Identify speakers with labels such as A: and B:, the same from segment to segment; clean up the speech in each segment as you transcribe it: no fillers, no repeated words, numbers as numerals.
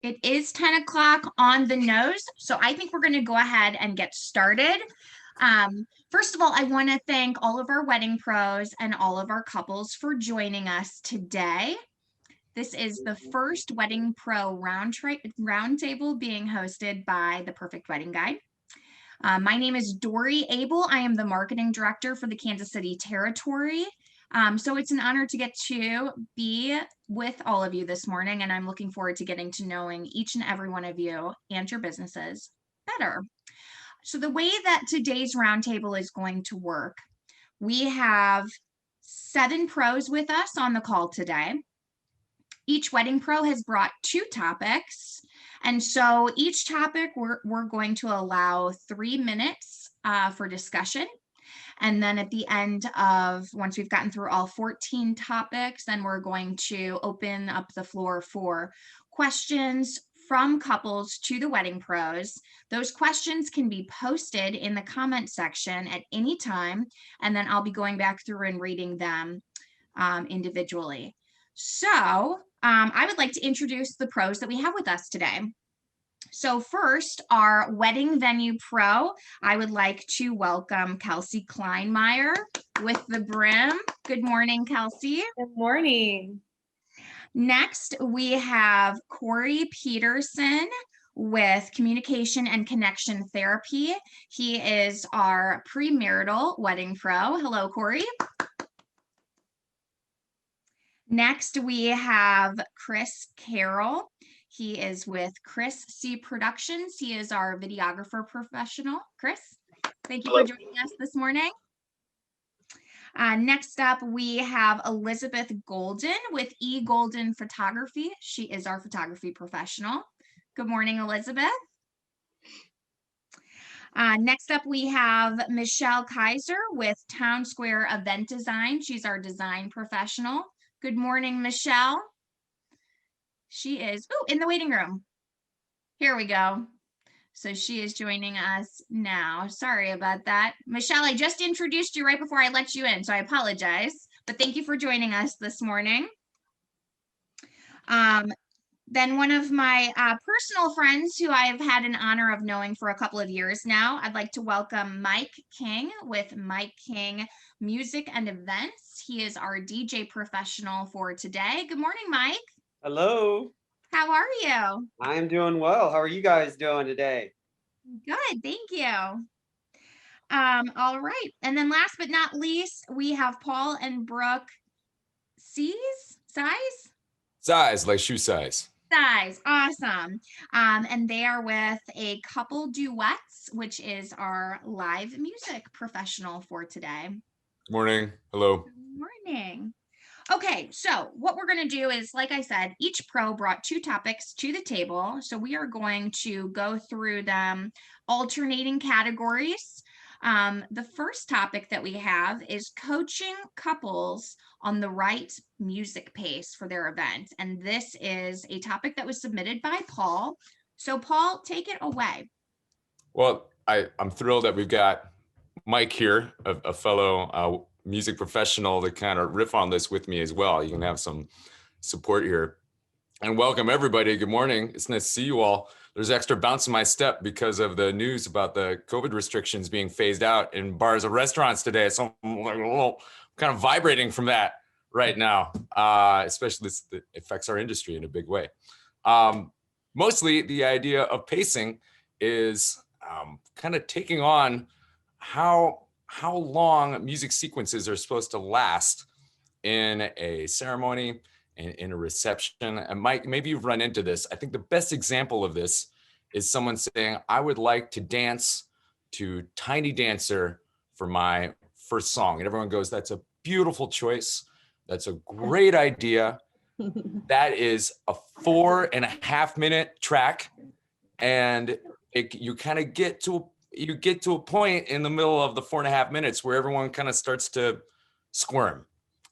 A: It is 10 o'clock on the nose, so I think we're going to go ahead and get started. First of all, I want to thank all of our wedding pros and all of our couples for joining us today. This is the first Wedding Pro Roundtable being hosted by The Perfect Wedding Guide. My name is Dory Abel. I am the marketing director for the Kansas City territory. So it's an honor to get to be with all of you this morning, and I'm looking forward to getting to knowing each and every one of you and your businesses better. So the way that today's roundtable is going to work, we have 7 pros with us on the call today. Each wedding pro has brought 2 topics. And so each topic we're going to allow 3 minutes for discussion. And then at the end of, once we've gotten through all 14 topics, then we're going to open up the floor for questions from couples to the wedding pros. Those questions can be posted in the comment section at any time, and then I'll be going back through and reading them individually. So I would like to introduce the pros that we have with us today. So first, our wedding venue pro, I would like to welcome Kelsie Kleinmeyer with the Brim. Good morning, Kelsie.
B: Good morning.
A: Next, we have Corey Peterson with Communication and Connection Therapy. He is our PreMarital wedding pro. Hello, Corey. Next, we have Chris Carroll. He is with Chris C Productions. He is our videographer professional. Chris, thank you for joining us this morning. Next up, we have Elizabeth Golden with eGolden Photography. She is our photography professional. Good morning, Elizabeth. Next up, we have Michelle Kaiser with Town Square Event Design. She's our design professional. Good morning, Michelle. She is in the waiting room. Here we go. So she is joining us now. Sorry about that. Michelle, I just introduced you right before I let you in, so I apologize. But thank you for joining us this morning. Then one of my personal friends who I've had an honor of knowing for a couple of years now, I'd like to welcome Mike King with Mike King Music and Events. He is our DJ professional for today. Good morning, Mike.
C: Hello.
A: How are you?
C: I'm doing well. How are you guys doing today?
A: Good, thank you. All right. And then last but not least, we have Paul and Brooke
D: Size, like shoe size.
A: Size, awesome. And they are with a couple duets, which is our live music professional for today.
D: Good morning. Hello.
A: Good morning. Okay, so what we're going to do is, like I said, each pro brought 2 topics to the table. So we are going to go through them alternating categories. The first topic that we have is coaching couples on the right music pace for their event. And this is a topic that was submitted by Paul. So Paul, take it away.
D: Well, I'm thrilled that we've got Mike here, a fellow music professional, to kind of riff on this with me as well. You can have some support here. And welcome everybody. Good morning. It's nice to see you all. There's extra bounce in my step because of the news about the COVID restrictions being phased out in bars and restaurants today. So I'm like a little kind of vibrating from that right now, especially this affects our industry in a big way. Mostly the idea of pacing is kind of taking on how long music sequences are supposed to last in a ceremony and in a reception. And Mike, maybe you've run into this. I think the best example of this is someone saying, I would like to dance to Tiny Dancer for my first song. And everyone goes, that's a beautiful choice. That's a great idea. That is a 4.5 minute track. And you kind of get to a point in the middle of the 4.5 minutes where everyone kind of starts to squirm.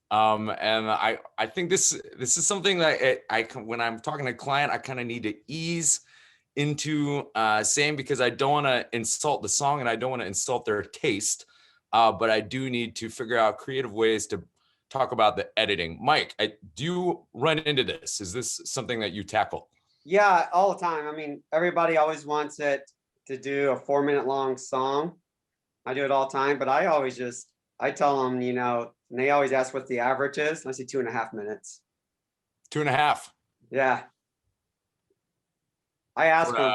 D: And I think this is something that when I'm talking to a client, I kind of need to ease into saying, because I don't want to insult the song and I don't want to insult their taste, but I do need to figure out creative ways to talk about the editing. Mike, do you run into this? Is this something that you tackle?
C: Yeah, all the time. I mean, everybody always wants it to do a 4-minute long song. I do it all the time, but I tell them, and they always ask what the average is. And I say 2.5 minutes.
D: 2.5
C: Yeah. I ask
D: for
C: them.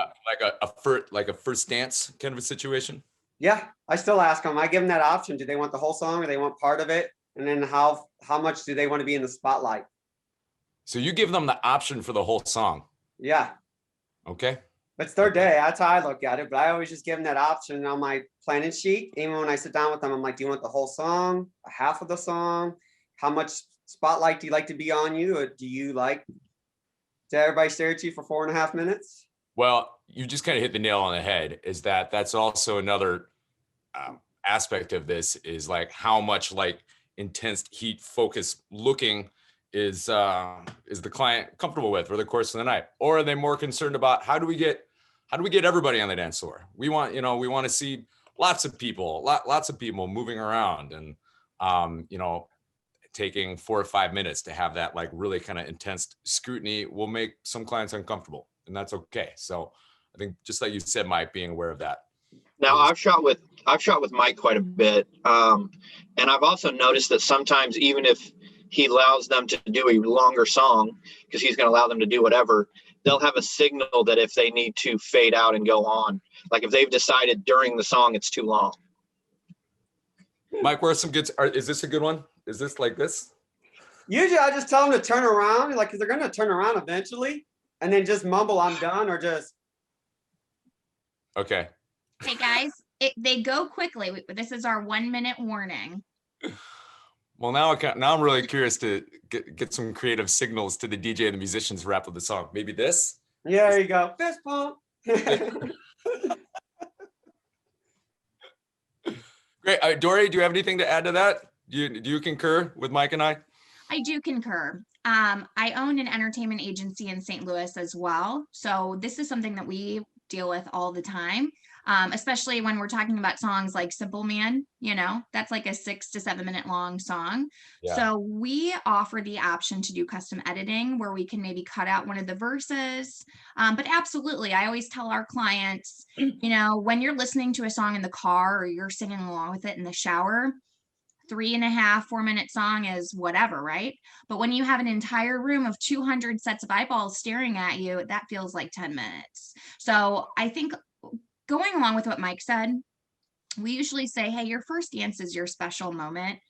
D: like a first dance kind of a situation.
C: Yeah, I still ask them. I give them that option. Do they want the whole song or they want part of it? And then how much do they want to be in the spotlight?
D: So you give them the option for the whole song.
C: Yeah.
D: Okay.
C: It's their day. That's how I look at it. But I always just give them that option on my planning sheet. Even when I sit down with them, I'm like, do you want the whole song, half of the song? How much spotlight do you like to be on you? Or do you like to everybody stare at you for 4.5 minutes?
D: Well, you just kind of hit the nail on the head. That's also another aspect of this is like how much like intense heat focus looking is the client comfortable with for the course of the night, or are they more concerned about how do we get everybody on the dance floor? We want to see lots of people moving around, and taking 4 or 5 minutes to have that like really kind of intense scrutiny will make some clients uncomfortable, and that's okay. So I think just like you said, Mike, being aware of that.
B: Now I've shot with Mike quite a bit, and I've also noticed that sometimes even if he allows them to do a longer song, because he's going to allow them to do whatever, they'll have a signal that if they need to fade out and go on, like if they've decided during the song it's too long.
D: Mike, where are some good? Is this a good one? Is this like this?
C: Usually I just tell them to turn around, like, because they're going to turn around eventually, and then just mumble, I'm done, or just.
D: Okay.
A: Hey guys, they go quickly. This is our 1-minute warning.
D: Well, now I'm really curious to get some creative signals to the DJ and the musicians wrap up the song. Maybe this?
C: Yeah, there you go. Fist pump.
D: Great. Dory, do you have anything to add to that? Do you concur with Mike and I?
A: I do concur. I own an entertainment agency in St. Louis as well. So this is something that we deal with all the time, especially when we're talking about songs like Simple Man, that's like a 6 to 7 minute long song.
D: Yeah.
A: So we offer the option to do custom editing where we can maybe cut out one of the verses. But absolutely, I always tell our clients, when you're listening to a song in the car or you're singing along with it in the shower, 3.5, 4-minute song is whatever, right? But when you have an entire room of 200 sets of eyeballs staring at you, that feels like 10 minutes. So I think going along with what Mike said, we usually say, hey, your first dance is your special moment.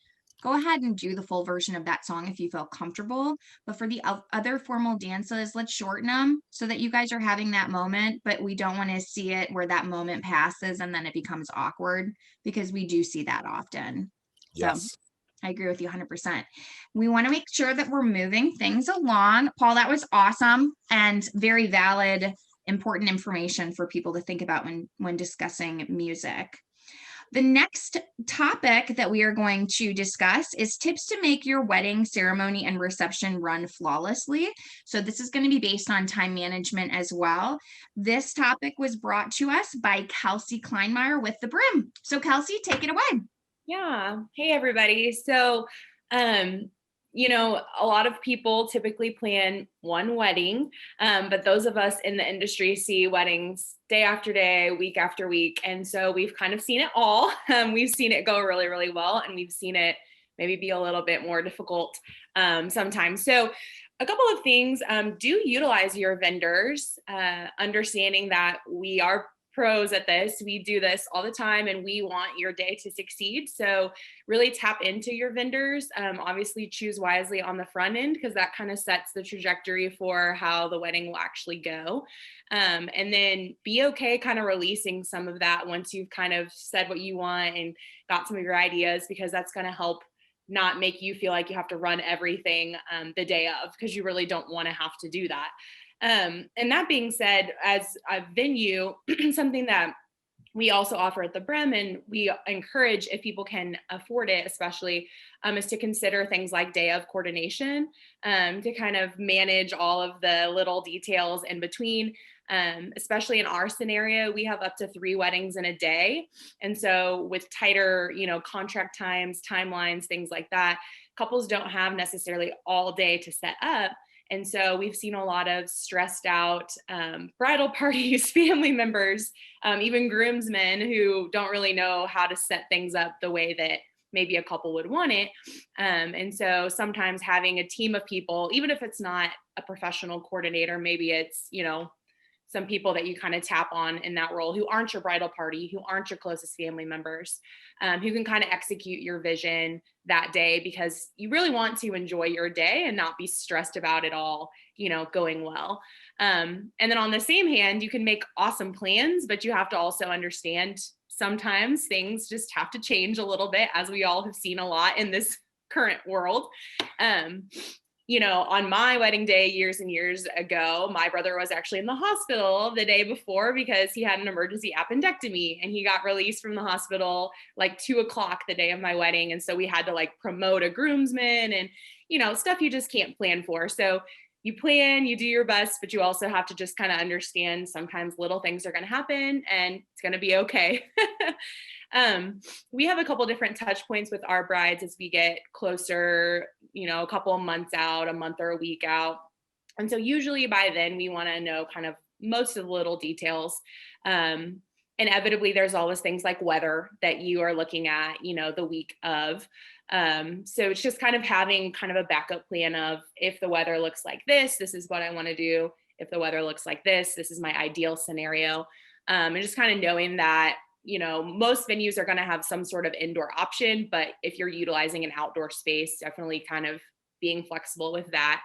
A: Go ahead and do the full version of that song if you feel comfortable. But for the other formal dances, let's shorten them so that you guys are having that moment, but we don't want to see it where that moment passes and then it becomes awkward, because we do see that often.
D: Yes.
A: So I agree with you 100%. We want to make sure that we're moving things along. Paul, that was awesome and very valid, important information for people to think about when discussing music. The next topic that we are going to discuss is tips to make your wedding ceremony and reception run flawlessly. So this is going to be based on time management as well. This topic was brought to us by Kelsie Kleinmeyer with the Brim. So Kelsie, take it away.
E: Yeah. Hey, everybody. So, a lot of people typically plan one wedding, but those of us in the industry see weddings day after day, week after week. And so we've kind of seen it all. We've seen it go really, really well, and we've seen it maybe be a little bit more difficult sometimes. So a couple of things, do utilize your vendors, understanding that we are pros at this. We do this all the time and we want your day to succeed. So really tap into your vendors. Obviously choose wisely on the front end, because that kind of sets the trajectory for how the wedding will actually go. And then be okay kind of releasing some of that once you've kind of said what you want and got some of your ideas, because that's going to help not make you feel like you have to run everything the day of, because you really don't want to have to do that. And that being said, as a venue, something that we also offer at the Brim, and we encourage, if people can afford it, especially, is to consider things like day of coordination, to kind of manage all of the little details in between. Especially in our scenario, we have up to 3 weddings in a day. And so with tighter, contract times, timelines, things like that, couples don't have necessarily all day to set up. And so we've seen a lot of stressed out bridal parties, family members, even groomsmen who don't really know how to set things up the way that maybe a couple would want it. And so sometimes having a team of people, even if it's not a professional coordinator, maybe it's, some people that you kind of tap on in that role who aren't your bridal party, who aren't your closest family members, who can kind of execute your vision that day, because you really want to enjoy your day and not be stressed about it all, going well. And then on the same hand, you can make awesome plans, but you have to also understand sometimes things just have to change a little bit, as we all have seen a lot in this current world. On my wedding day years and years ago, my brother was actually in the hospital the day before because he had an emergency appendectomy, and he got released from the hospital like 2:00 the day of my wedding. And so we had to like promote a groomsman and, stuff you just can't plan for. So you plan, you do your best, but you also have to just kind of understand sometimes little things are going to happen and it's going to be okay. We have a couple different touch points with our brides as we get closer, a couple of months out, a month or a week out. And so usually by then we want to know kind of most of the little details. Inevitably, there's always things like weather that you are looking at, the week of. So it's just kind of having kind of a backup plan of, if the weather looks like this is what I want to do. If the weather looks like this is my ideal scenario. And just kind of knowing that, most venues are going to have some sort of indoor option, but if you're utilizing an outdoor space, definitely kind of being flexible with that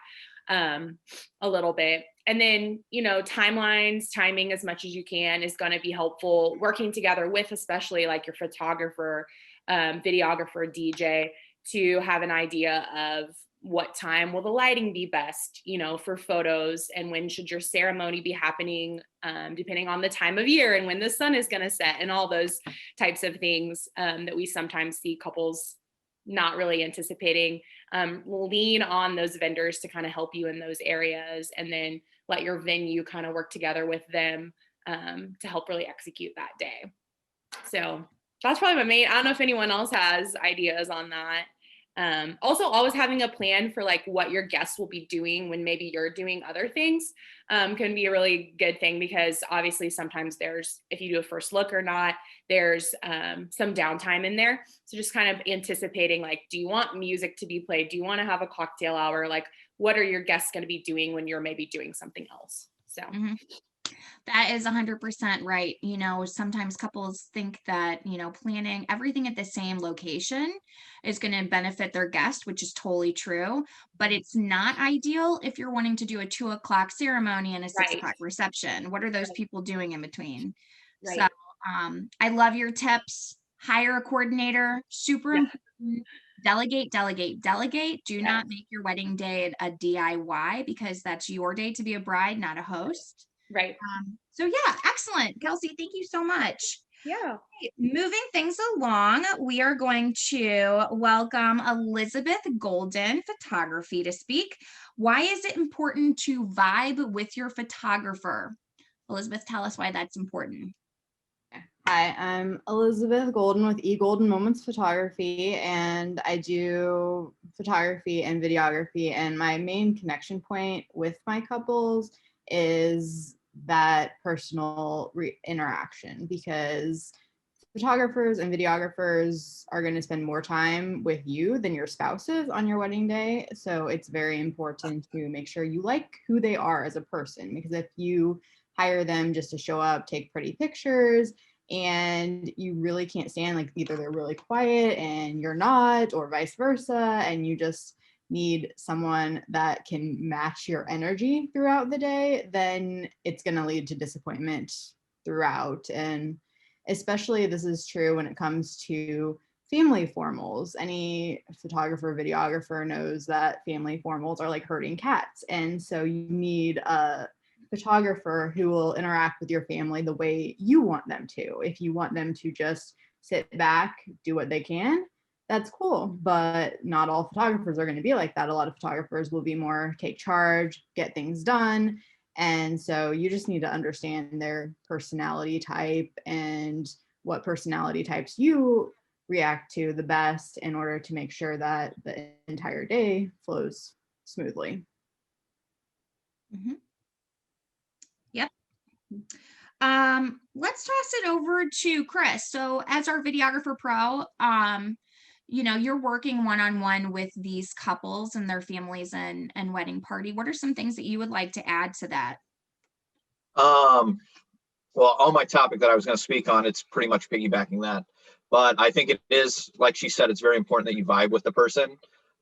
E: a little bit. And then, timelines, timing as much as you can is going to be helpful. Working together with, especially like your photographer, videographer, DJ, to have an idea of what time will the lighting be best, for photos, and when should your ceremony be happening, depending on the time of year and when the sun is going to set, and all those types of things that we sometimes see couples not really anticipating. Lean on those vendors to kind of help you in those areas, and then let your venue kind of work together with them to help really execute that day. So that's probably my main. I don't know if anyone else has ideas on that. Also, always having a plan for like what your guests will be doing when maybe you're doing other things can be a really good thing, because obviously sometimes if you do a first look or not, there's some downtime in there. So just kind of anticipating, like, do you want music to be played? Do you want to have a cocktail hour? Like, what are your guests going to be doing when you're maybe doing something else? So. Mm-hmm.
A: That is 100% right. Sometimes couples think that, planning everything at the same location is going to benefit their guest, which is totally true, but it's not ideal if you're wanting to do a 2:00 ceremony and a 6:00 reception. What are those people doing in between? Right. So I love your tips. Hire a coordinator, super important. Delegate, delegate, delegate. Do not make your wedding day a DIY, because that's your day to be a bride, not a host.
E: Right.
A: So yeah, excellent. Kelsie, thank you so much.
E: Yeah.
A: Okay, moving things along, we are going to welcome Elizabeth Golden Photography to speak. Why is it important to vibe with your photographer? Elizabeth, tell us why that's important.
F: Hi, I'm Elizabeth Golden with eGolden Moments Photography, and I do photography and videography. And my main connection point with my couples is that personal interaction, because photographers and videographers are going to spend more time with you than your spouses on your wedding day. So it's very important to make sure you like who they are as a person, because if you hire them just to show up, take pretty pictures, and you really can't stand, like, either they're really quiet and you're not, or vice versa, and you just need someone that can match your energy throughout the day, then it's going to lead to disappointment throughout. And especially this is true when it comes to family formals. Any photographer, videographer knows that family formals are like herding cats. And so you need a photographer who will interact with your family the way you want them to. If you want them to just sit back, do what they can, that's cool, but not all photographers are going to be like that. A lot of photographers will be more take charge, get things done. And so you just need to understand their personality type and what personality types you react to the best in order to make sure that the entire day flows smoothly.
A: Mhm. Yep. Let's toss it over to Chris. So as our videographer pro, you know, you're working one-on-one with these couples and their families and wedding party. What are some things that you would like to add to that?
B: Well, on my topic that I was going to speak on, it's pretty much piggybacking that. But I think it is, like she said, it's very important that you vibe with the person.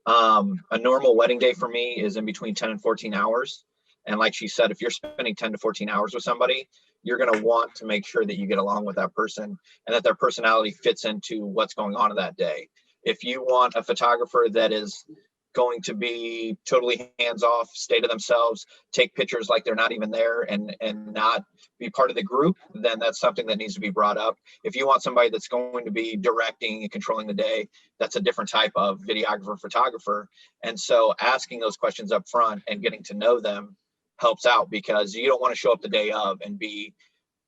B: A normal wedding day for me is in between 10 and 14 hours. And like she said, if you're spending 10 to 14 hours with somebody, you're going to want to make sure that you get along with that person and that their personality fits into what's going on in that day. If you want a photographer that is going to be totally hands off, stay to themselves, take pictures like they're not even there and not be part of the group, then that's something that needs to be brought up. If you want somebody that's going to be directing and controlling the day, that's a different type of videographer, photographer. And so asking those questions up front and getting to know them helps out, because you don't want to show up the day of and be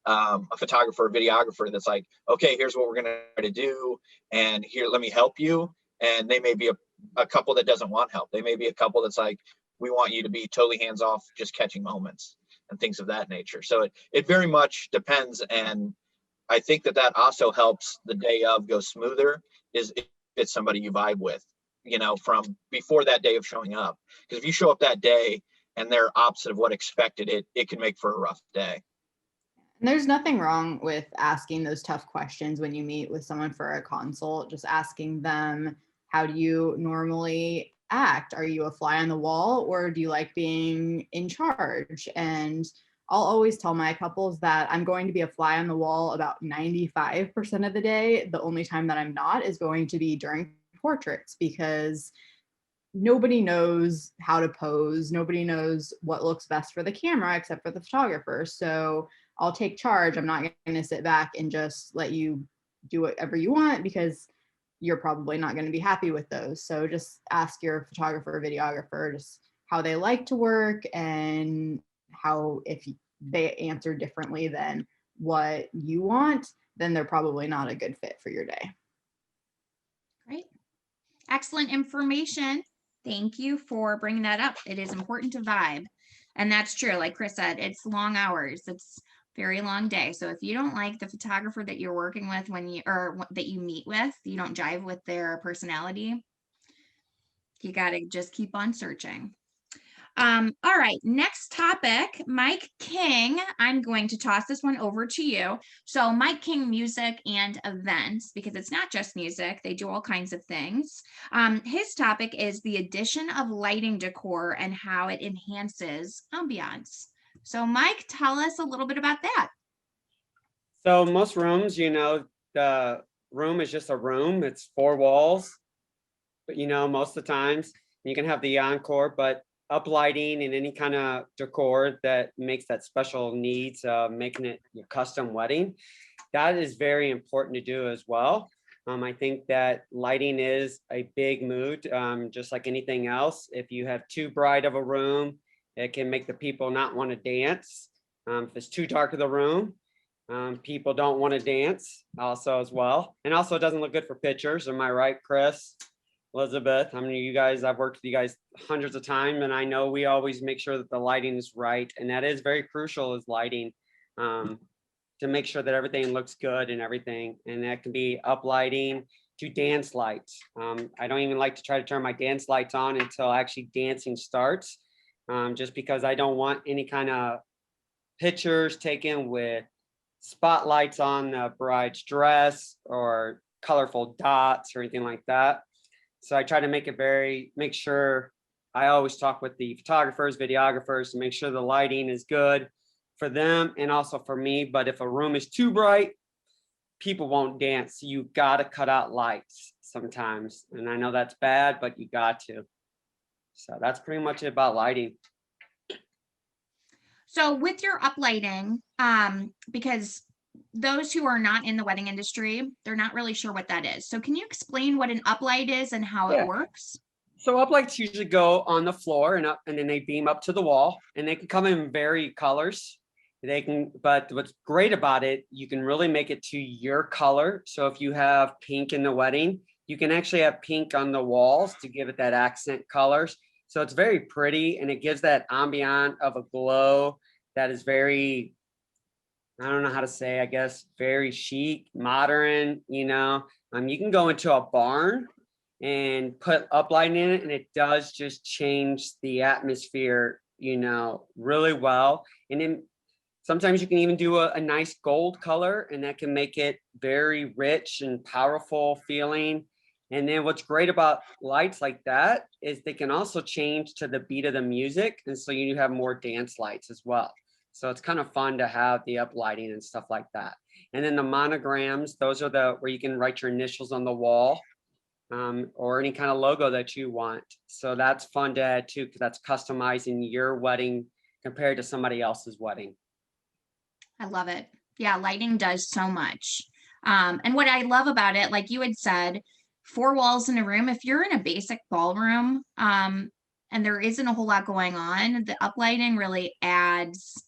B: a photographer or videographer that's like, okay, here's what we're going to do. And here, let me help you. And they may be a couple that doesn't want help. They may be a couple that's like, we want you to be totally hands off, just catching moments and things of that nature. So it very much depends. And I think that also helps the day of go smoother, is if it's somebody you vibe with, you know, from before that day of showing up. Because if you show up that day and they're opposite of what expected, it can make for a rough day.
F: And there's nothing wrong with asking those tough questions when you meet with someone for a consult, just asking them, how do you normally act? Are you a fly on the wall, or do you like being in charge? And I'll always tell my couples that I'm going to be a fly on the wall about 95% of the day. The only time that I'm not is going to be during portraits, because nobody knows how to pose. Nobody knows what looks best for the camera except for the photographer. So I'll take charge. I'm not going to sit back and just let you do whatever you want, because you're probably not going to be happy with those. So just ask your photographer or videographer just how they like to work, and how, if they answer differently than what you want, then they're probably not a good fit for your day.
A: Great. Excellent information. Thank you for bringing that up. It is important to vibe. And that's true. Like Chris said, it's long hours. It's very long day. So if you don't like the photographer that you're working with that you meet with, you don't jive with their personality, you got to just keep on searching. All right, next topic, Mike King. I'm going to toss this one over to you. So Mike King Music and Events, because it's not just music, they do all kinds of things. His topic is the addition of lighting decor and how it enhances ambiance. So Mike, tell us a little bit about that.
C: So most rooms, you know, the room is just a room. It's four walls, but you know, most of the times you can have the encore, but uplighting and any kind of decor that makes that special needs, making it your custom wedding, that is very important to do as well. I think that lighting is a big mood, just like anything else. If you have too bright of a room, it can make the people not want to dance. If it's too dark of the room, people don't want to dance also as well. And also it doesn't look good for pictures. Am I right, Chris? Elizabeth, I mean, you guys, I've worked with you guys hundreds of times, and I know we always make sure that the lighting is right. And that is very crucial, is lighting, to make sure that everything looks good and everything. And that can be uplighting to dance lights. I don't even like to try to turn my dance lights on until actually dancing starts, just because I don't want any kind of pictures taken with spotlights on the bride's dress or colorful dots or anything like that. So I try to make sure I always talk with the photographers, videographers to make sure the lighting is good for them and also for me. But if a room is too bright, people won't dance. So you got to cut out lights sometimes. And I know that's bad, but you got to. So that's pretty much it about lighting.
A: So with your uplighting, because those who are not in the wedding industry, they're not really sure what that is. So can you explain what an uplight is and how it works?
C: So uplights usually go on the floor and up, and then they beam up to the wall, and they can come in varied colors. But what's great about it, you can really make it to your color. So if you have pink in the wedding, you can actually have pink on the walls to give it that accent colors. So it's very pretty, and it gives that ambient of a glow that is very, I don't know how to say, I guess, very chic, modern, you know. You can go into a barn and put uplighting in it, and it does just change the atmosphere, you know, really well. And then sometimes you can even do a nice gold color, and that can make it very rich and powerful feeling. And then what's great about lights like that is they can also change to the beat of the music. And so you have more dance lights as well. So it's kind of fun to have the uplighting and stuff like that. And then the monograms, those are the where you can write your initials on the wall, or any kind of logo that you want. So that's fun to add too, because that's customizing your wedding compared to somebody else's wedding.
A: I love it. Yeah, lighting does so much. And what I love about it, like you had said, 4 walls in a room, if you're in a basic ballroom, and there isn't a whole lot going on, the uplighting really adds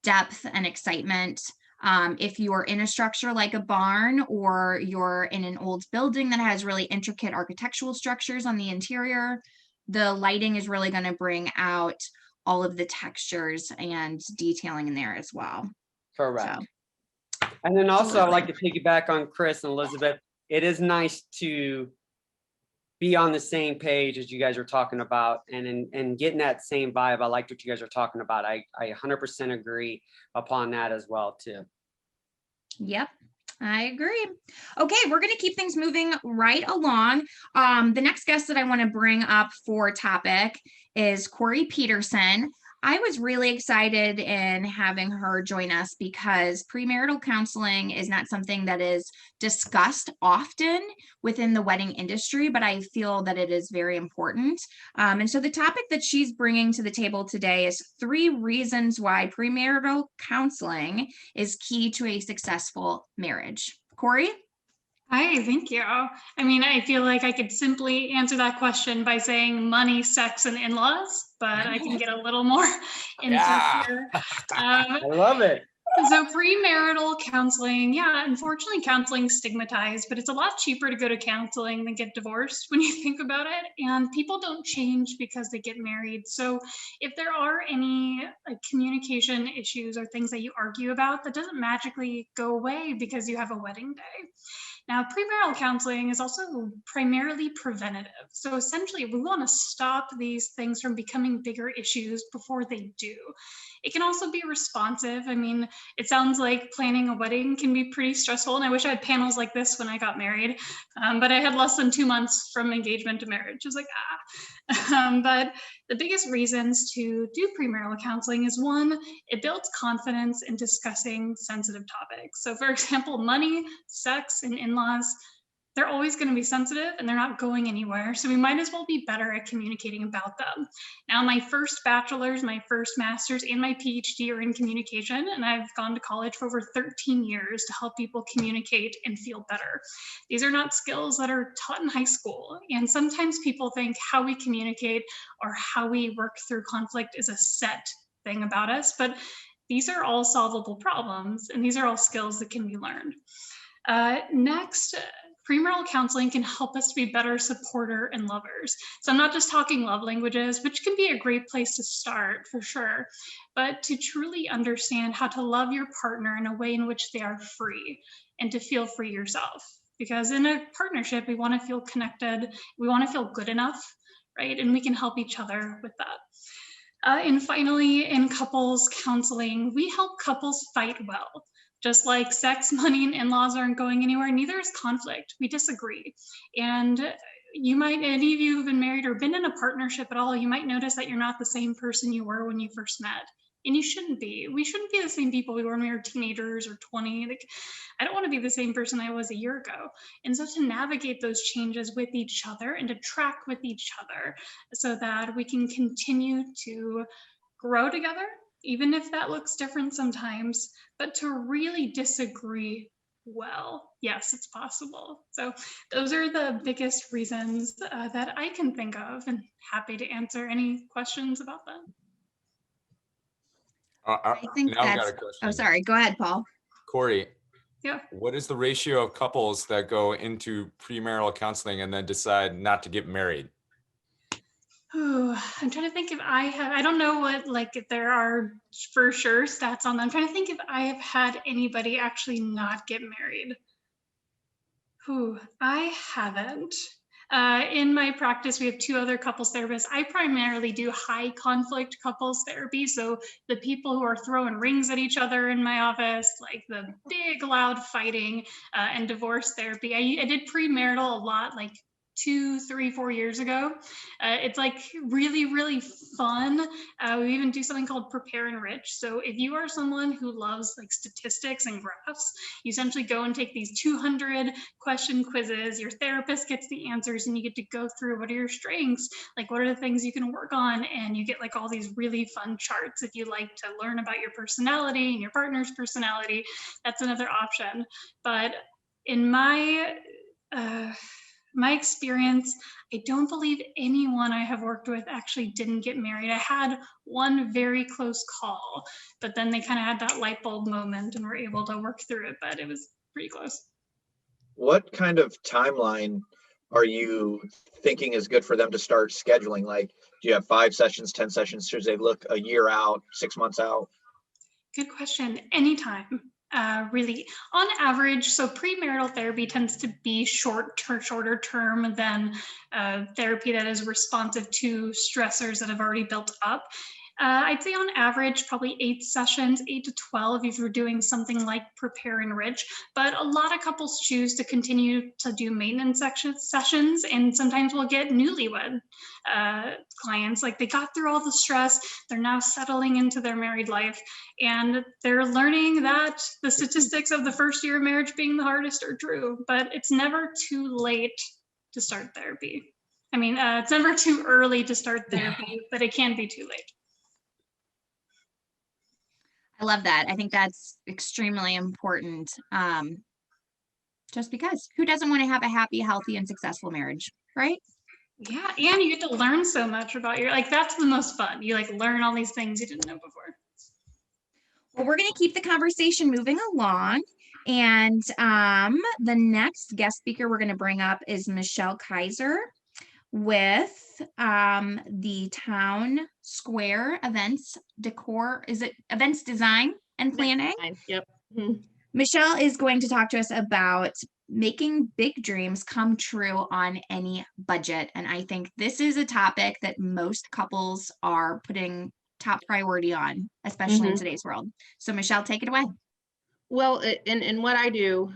A: depth and excitement. If you're in a structure like a barn, or you're in an old building that has really intricate architectural structures on the interior, the lighting is really going to bring out all of the textures and detailing in there as well.
C: Correct.
A: So,
C: and then also I'd
A: absolutely.
C: like to piggyback on Chris and Elizabeth. It is nice to be on the same page as you guys are talking about, and getting that same vibe. I liked what you guys are talking about. I 100% agree upon that as well too.
A: Yep, I agree. Okay, we're going to keep things moving right along. The next guest that I want to bring up for topic is Corey Peterson. I was really excited in having her join us because premarital counseling is not something that is discussed often within the wedding industry, but I feel that it is very important. And so the topic that she's bringing to the table today is 3 reasons why premarital counseling is key to a successful marriage. Corey?
G: Hi, thank you. I mean, I feel like I could simply answer that question by saying money, sex, and in-laws, but I can get a little more into here.
C: I love it.
G: So premarital counseling, yeah, unfortunately counseling is stigmatized, but it's a lot cheaper to go to counseling than get divorced when you think about it. And people don't change because they get married. So if there are any communication issues or things that you argue about, that doesn't magically go away because you have a wedding day. Now, premarital counseling is also primarily preventative. So essentially, we want to stop these things from becoming bigger issues before they do. It can also be responsive. I mean, it sounds like planning a wedding can be pretty stressful, and I wish I had panels like this when I got married, but I had less than 2 months from engagement to marriage. I was like, but the biggest reasons to do premarital counseling is 1, it builds confidence in discussing sensitive topics. So for example, money, sex, and in-laws, they're always going to be sensitive and they're not going anywhere. So we might as well be better at communicating about them. Now, my first bachelor's, my first master's, and my PhD are in communication, and I've gone to college for over 13 years to help people communicate and feel better. These are not skills that are taught in high school. And sometimes people think how we communicate or how we work through conflict is a set thing about us, but these are all solvable problems, and these are all skills that can be learned. Next, premarital counseling can help us to be better supporter and lovers. So I'm not just talking love languages, which can be a great place to start for sure, but to truly understand how to love your partner in a way in which they are free and to feel free yourself. Because in a partnership, we want to feel connected, we want to feel good enough, right? And we can help each other with that. And finally, in couples counseling, we help couples fight well. Just like sex, money, and in-laws aren't going anywhere, neither is conflict. We disagree. And you might, any of you who've been married or been in a partnership at all, you might notice that you're not the same person you were when you first met. And you shouldn't be. We shouldn't be the same people we were when we were teenagers or 20. Like, I don't want to be the same person I was a year ago. And so to navigate those changes with each other and to track with each other so that we can continue to grow together, even if that looks different sometimes, but to really disagree well. Yes, it's possible. So those are the biggest reasons that I can think of, and happy to answer any questions about that.
A: I think
D: now I've got
A: that's,
D: a question.
A: oh, sorry, go ahead, Paul.
D: Corey,
G: Yeah.
D: what is the ratio of couples that go into premarital counseling and then decide not to get married?
G: Ooh, I'm trying to think if I don't know what, like, if there are for sure stats on that. I'm trying to think if I have had anybody actually not get married. Ooh, I haven't. In my practice, we have 2 other couples therapists. I primarily do high conflict couples therapy. So the people who are throwing rings at each other in my office, like the big loud fighting, and divorce therapy. I did premarital a lot, like 2, 3, 4 years ago. It's like really, really fun. We even do something called Prepare Enrich. So if you are someone who loves like statistics and graphs, you essentially go and take these 200 question quizzes. Your therapist gets the answers and you get to go through what are your strengths, like what are the things you can work on, and you get like all these really fun charts. If you like to learn about your personality and your partner's personality, that's another option. But in my experience, I don't believe anyone I have worked with actually didn't get married. I had one very close call, but then they kind of had that light bulb moment and were able to work through it, but it was pretty close.
B: What kind of timeline are you thinking is good for them to start scheduling? Like, do you have 5 sessions, 10 sessions? Should they look a year out, 6 months out?
G: Good question. Anytime. Really, on average, so premarital therapy tends to be shorter term than therapy that is responsive to stressors that have already built up. I'd say on average, probably 8 sessions, 8 to 12 if you're doing something like Prepare Enrich. But a lot of couples choose to continue to do maintenance sessions, and sometimes we'll get newlywed clients. Like they got through all the stress, they're now settling into their married life, and they're learning that the statistics of the first year of marriage being the hardest are true. But it's never too late to start therapy. I mean, it's never too early to start therapy, but it can be too late.
A: I love that. I think that's extremely important. Just because who doesn't want to have a happy, healthy, and successful marriage, right?
G: Yeah, and you get to learn so much about like, that's the most fun. You like learn all these things you didn't know before.
A: Well, we're going to keep the conversation moving along. And the next guest speaker we're going to bring up is Michelle Kaiser with the Town Square Events Decor. Is it Events Design and Planning?
H: Yep.
A: Michelle is going to talk to us about making big dreams come true on any budget. And I think this is a topic that most couples are putting top priority on, especially in today's world. So Michelle, take it away.
H: Well, in what I do,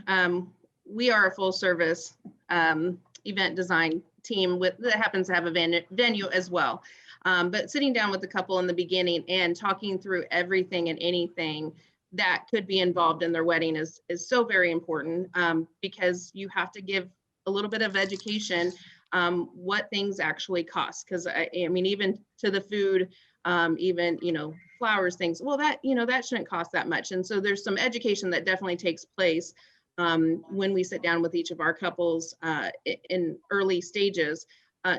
H: we are a full service event design team that happens to have a venue as well. But sitting down with the couple in the beginning and talking through everything and anything that could be involved in their wedding is so very important, because you have to give a little bit of education what things actually cost. Because I mean, even to the food, even, flowers, things, well, that shouldn't cost that much. And so there's some education that definitely takes place when we sit down with each of our couples in early stages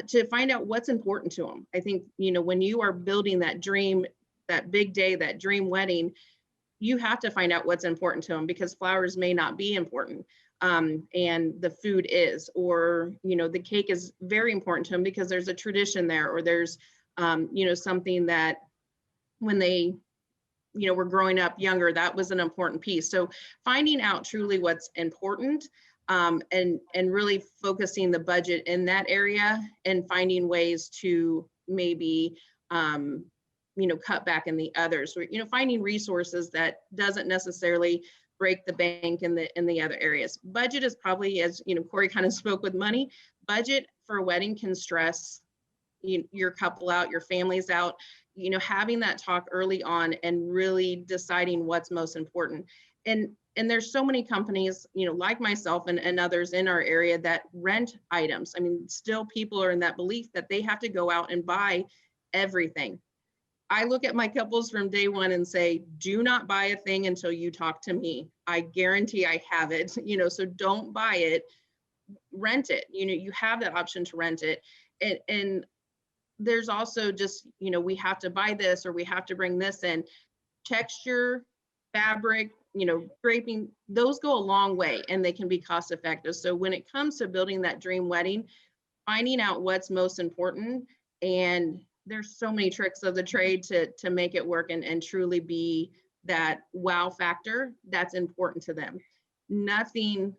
H: to find out what's important to them. I think, when you are building that dream, that big day, that dream wedding, you have to find out what's important to them, because flowers may not be important. And the food is, or, the cake is very important to them because there's a tradition there, or there's, something that when they, were growing up younger, that was an important piece. So finding out truly what's important, and really focusing the budget in that area, and finding ways to maybe, cut back in the others, or, finding resources that doesn't necessarily break the bank in the other areas. Budget is probably, as Corey kind of spoke with money, budget for a wedding can stress your couple out, your families out. Having that talk early on and really deciding what's most important. And there's so many companies, like myself and others in our area that rent items. I mean, still people are in that belief that they have to go out and buy everything. I look at my couples from day one and say, do not buy a thing until you talk to me. I guarantee I have it, so don't buy it, rent it. You have that option to rent it. And there's also just, we have to buy this, or we have to bring this in. Texture, fabric, draping, those go a long way, and they can be cost effective. So when it comes to building that dream wedding, finding out what's most important And there's so many tricks of the trade to make it work and truly be that wow factor that's important to them. Nothing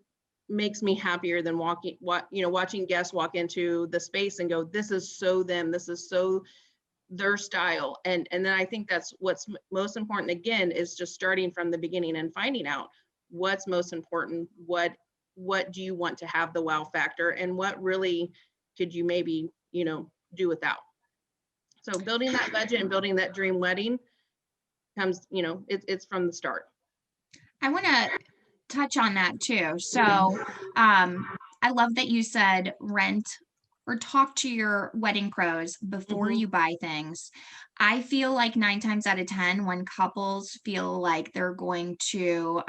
H: makes me happier than watching guests walk into the space and go, this is so them, this is so their style. And then I think that's what's most important, again, is just starting from the beginning and finding out what's most important, what do you want to have the wow factor, and what really could you maybe, do without. So building that budget and building that dream wedding comes, it's from the start.
A: I want to touch on that too. So I love that you said rent or talk to your wedding pros before you buy things. I feel like 9 times out of 10, when couples feel like they're going to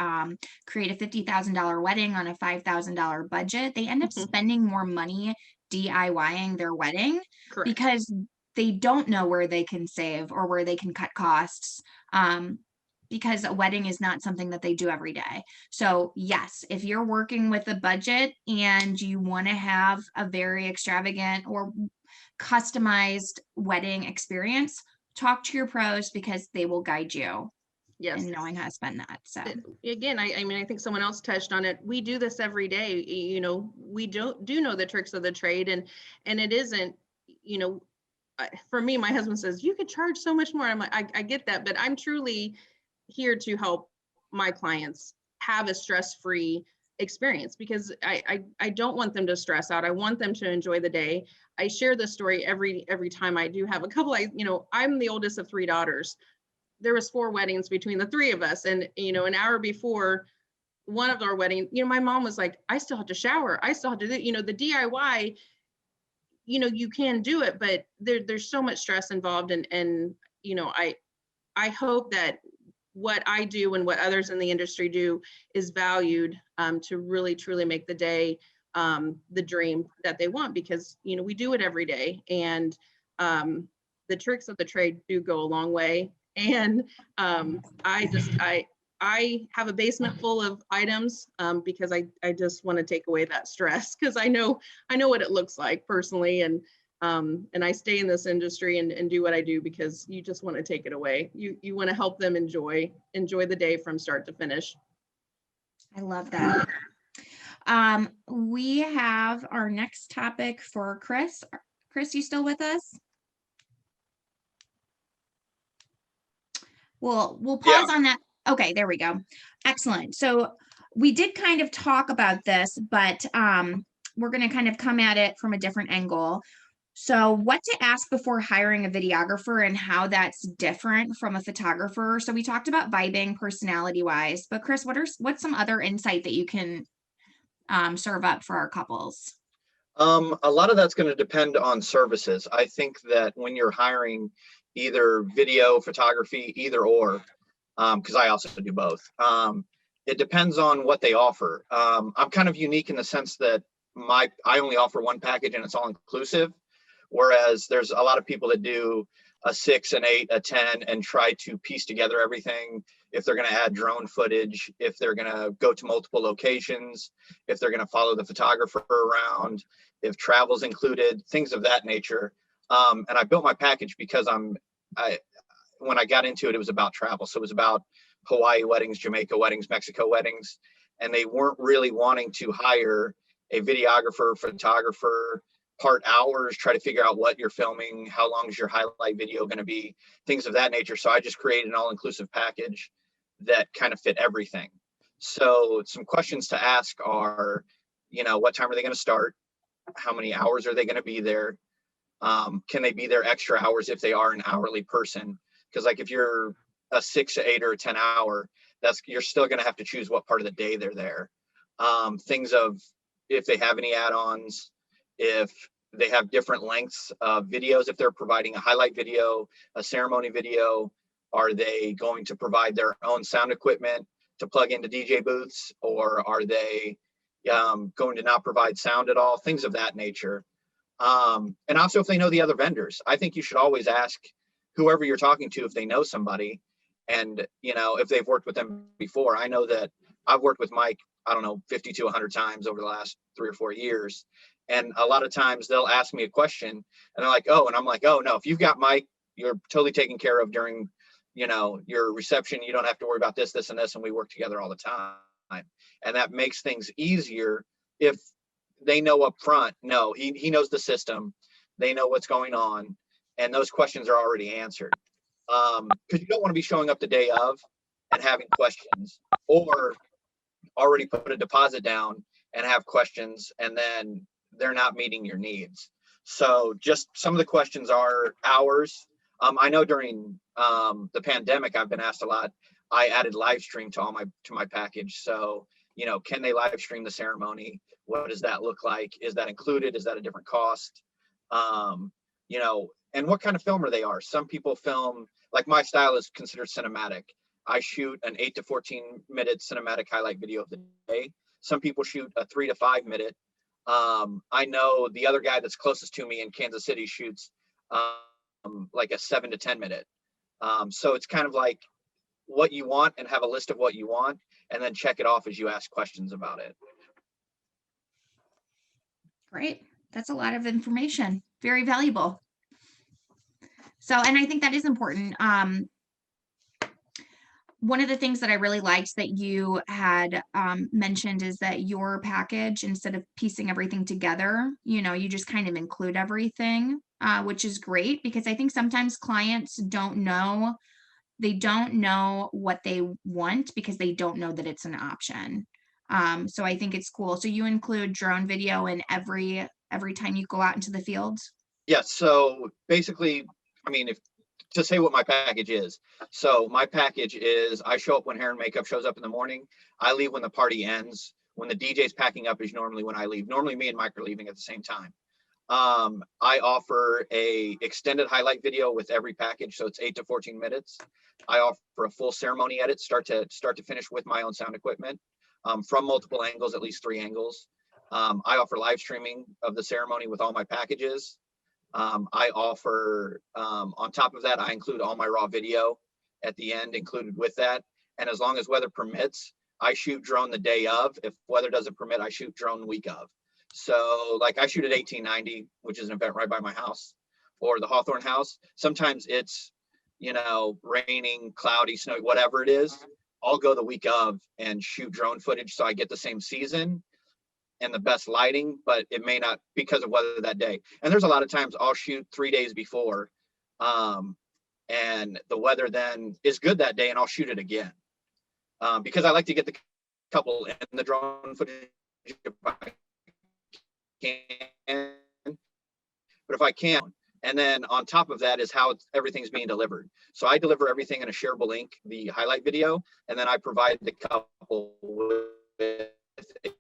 A: create a $50,000 wedding on a $5,000 budget, they end up spending more money DIYing their wedding.
H: Correct.
A: Because they don't know where they can save or where they can cut costs. Because a wedding is not something that they do every day. So yes, if you're working with a budget and you want to have a very extravagant or customized wedding experience, talk to your pros, because they will guide you in knowing how to spend that. So
H: again, I mean, I think someone else touched on it. We do this every day. We do know the tricks of the trade, and it isn't, for me, my husband says, you could charge so much more. I'm like, I get that, but I'm truly here to help my clients have a stress-free experience, because I don't want them to stress out. I want them to enjoy the day. I share this story every time I do have a couple. I'm the oldest of 3 daughters. There was 4 weddings between the 3 of us, and an hour before one of our weddings, my mom was like, I still have to shower. I still have to do, the DIY. You can do it, but there's so much stress involved, and I hope that what I do and what others in the industry do is valued to really truly make the day the dream that they want, because we do it every day, and the tricks of the trade do go a long way. And I have a basement full of items because I just want to take away that stress, because I know what it looks like personally, and I stay in this industry and do what I do because you just want to take it away. You want to help them enjoy the day from start to finish.
A: I love that. We have our next topic for Chris. Chris, you still with us? We'll pause on that. Okay, there we go. Excellent. So we did kind of talk about this, but we're going to kind of come at it from a different angle. So what to ask before hiring a videographer and how that's different from a photographer. So we talked about vibing personality wise, but Chris, what's some other insight that you can serve up for our couples?
B: A lot of that's going to depend on services. I think that when you're hiring either video, photography, either or, because I also do both, it depends on what they offer. I'm kind of unique in the sense that I only offer one package and it's all inclusive. Whereas there's a lot of people that do a 6, an 8, a 10, and try to piece together everything. If they're going to add drone footage, if they're going to go to multiple locations, if they're going to follow the photographer around, if travel's included, things of that nature. And I built my package because when I got into it, it was about travel. So it was about Hawaii weddings, Jamaica weddings, Mexico weddings, and they weren't really wanting to hire a videographer, photographer, part hours, try to figure out what you're filming, how long is your highlight video going to be, things of that nature. So I just created an all-inclusive package that kind of fit everything. So some questions to ask are, what time are they going to start? How many hours are they going to be there? Can they be there extra hours if they are an hourly person? Because like if you're a 6, 8, or a 10 hour, you're still going to have to choose what part of the day they're there. Things of if they have any add-ons, if they have different lengths of videos, if they're providing a highlight video, a ceremony video, are they going to provide their own sound equipment to plug into DJ booths, or are they going to not provide sound at all? Things of that nature. And also if they know the other vendors. I think you should always ask whoever you're talking to if they know somebody, and if they've worked with them before. I know that I've worked with Mike, 50 to 100 times over the last 3 or 4 years. And a lot of times they'll ask me a question and they're like, oh, and I'm like, oh no, if you've got Mike, you're totally taken care of during, you know, your reception. You don't have to worry about this, this, and this. And we work together all the time. And that makes things easier if they know up front, no, he knows the system. They know what's going on. And those questions are already answered. Because you don't want to be showing up the day of and having questions, or already put a deposit down and have questions and then they're not meeting your needs. So just some of the questions are hours. I know during the pandemic, I've been asked a lot. I added live stream to my package. So, you know, can they live stream the ceremony? What does that look like? Is that included? Is that a different cost? You know, and what kind of filmer they are. Some people film, like my style is considered cinematic. I shoot an 8 to 14 minute cinematic highlight video of the day. Some people shoot a 3 to 5 minute. I know the other guy that's closest to me in Kansas City shoots like a 7 to 10 minute. So it's kind of like what you want, and have a list of what you want, and then check it off as you ask questions about it.
A: Great. That's a lot of information. Very valuable. So, and I think that is important. One of the things that I really liked that you had mentioned is that your package, instead of piecing everything together, you know, you just kind of include everything, which is great, because I think sometimes clients don't know, they don't know what they want because they don't know that it's an option. So I think it's cool. So you include drone video in every time you go out into the field?
B: Yes. So basically, I mean, to say what my package is. So my package is, I show up when hair and makeup shows up in the morning. I leave when the party ends. When the DJ's packing up is normally when I leave. Normally me and Mike are leaving at the same time. I offer a extended highlight video with every package. So it's 8 to 14 minutes. I offer a full ceremony edit, start to finish, with my own sound equipment, from multiple angles, at least 3 angles. I offer live streaming of the ceremony with all my packages. I offer, on top of that, I include all my raw video at the end included with that. And as long as weather permits, I shoot drone the day of. If weather doesn't permit, I shoot drone the week of. So like I shoot at 1890, which is an event right by my house, or the Hawthorne house. Sometimes it's, you know, raining, cloudy, snowy, whatever it is. I'll go the week of and shoot drone footage so I get the same season and the best lighting, but it may not, because of weather that day. And there's a lot of times I'll shoot 3 days before, and the weather then is good that day, and I'll shoot it again, because I like to get the couple in the drone footage if I can. But if I can't, and then on top of that is how everything's being delivered. So I deliver everything in a shareable link, the highlight video, and then I provide the couple with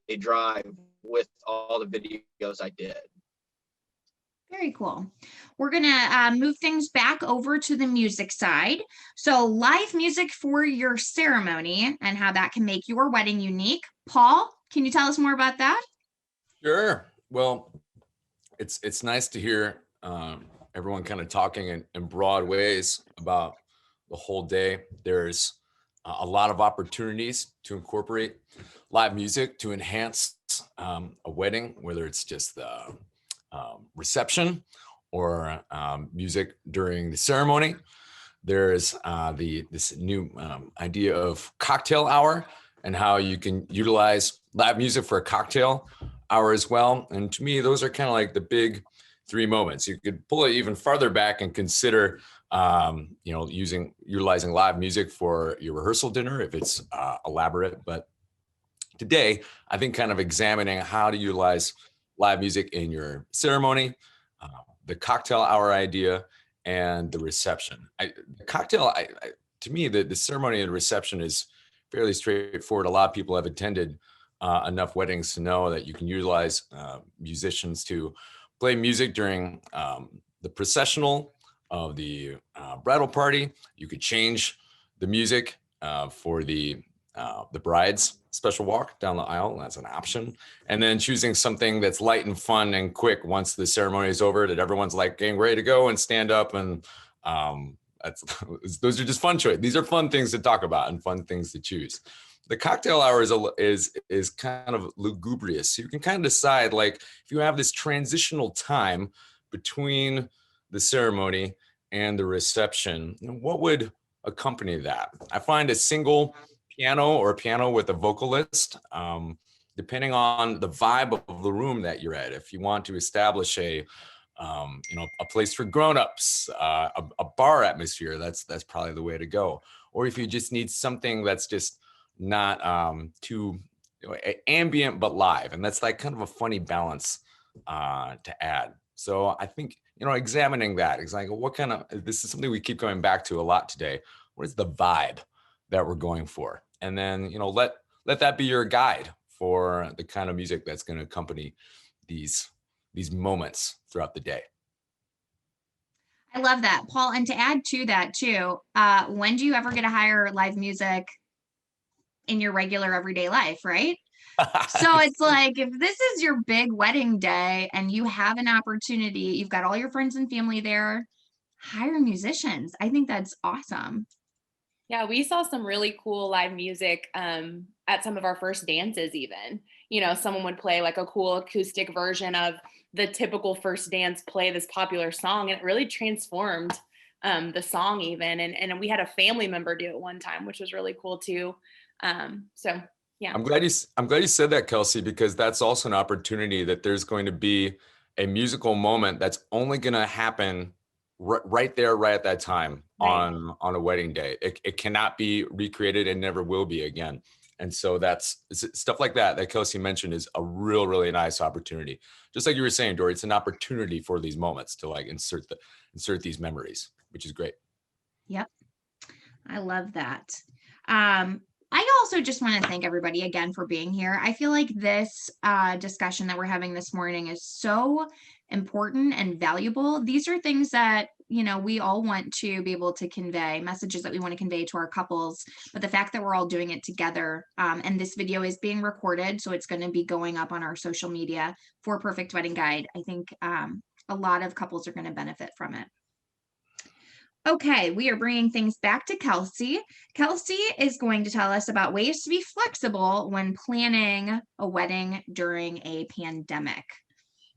B: a drive with all the videos I did.
A: Very cool. We're gonna move things back over to the music side. So live music for your ceremony and how that can make your wedding unique. Paul, can you tell us more about that?
D: Sure. Well, it's nice to hear everyone kind of talking in broad ways about the whole day. There's a lot of opportunities to incorporate live music to enhance a wedding, whether it's just the reception or music during the ceremony. There's this new idea of cocktail hour and how you can utilize live music for a cocktail hour as well. And to me, those are kind of like the big 3 moments. You could pull it even farther back and consider you know, utilizing live music for your rehearsal dinner if it's elaborate. But today, I think kind of examining how to utilize live music in your ceremony, the cocktail hour idea, and the reception. To me, the ceremony and the reception is fairly straightforward. A lot of people have attended enough weddings to know that you can utilize musicians to play music during the processional of the bridal party. You could change the music for the bride's special walk down the aisle. That's an option. And then choosing something that's light and fun and quick once the ceremony is over, that everyone's like getting ready to go and stand up. And those are just fun choices. These are fun things to talk about and fun things to choose. the cocktail hour is kind of lugubrious. So you can kind of decide, like, if you have this transitional time between the ceremony and the reception, what would accompany that? I find a single piano or a piano with a vocalist, depending on the vibe of the room that you're at. If you want to establish a place for grown-ups, a bar atmosphere, that's probably the way to go. Or if you just need something that's just not too ambient but live, and that's like kind of a funny balance to add. So I think, examining that, it's like, what kind of, this is something we keep going back to a lot today. What is the vibe that we're going for? And then, let that be your guide for the kind of music that's going to accompany these moments throughout the day.
A: I love that, Paul. And to add to that too, when do you ever get to hire live music in your regular everyday life, right? So it's like, if this is your big wedding day and you have an opportunity, you've got all your friends and family there, hire musicians. I think that's awesome.
E: Yeah, we saw some really cool live music at some of our first dances even. Someone would play like a cool acoustic version of the typical first dance, play this popular song, and it really transformed the song even. And we had a family member do it one time, which was really cool too. So yeah.
D: I'm glad you said that, Kelsie, because that's also an opportunity that there's going to be a musical moment that's only going to happen right there, right at that time,
E: right
D: on a wedding day. It cannot be recreated and never will be again. And so that's stuff like that Kelsie mentioned is a really nice opportunity. Just like you were saying, Dory, it's an opportunity for these moments to like insert these memories, which is great.
A: Yep. I love that. I also just want to thank everybody again for being here. I feel like this discussion that we're having this morning is so important and valuable. These are things that, we all want to be able to convey, messages that we want to convey to our couples, but the fact that we're all doing it together, and this video is being recorded, so it's going to be going up on our social media for Perfect Wedding Guide. I think a lot of couples are going to benefit from it. Okay, we are bringing things back to Kelsie. Kelsie is going to tell us about ways to be flexible when planning a wedding during a pandemic.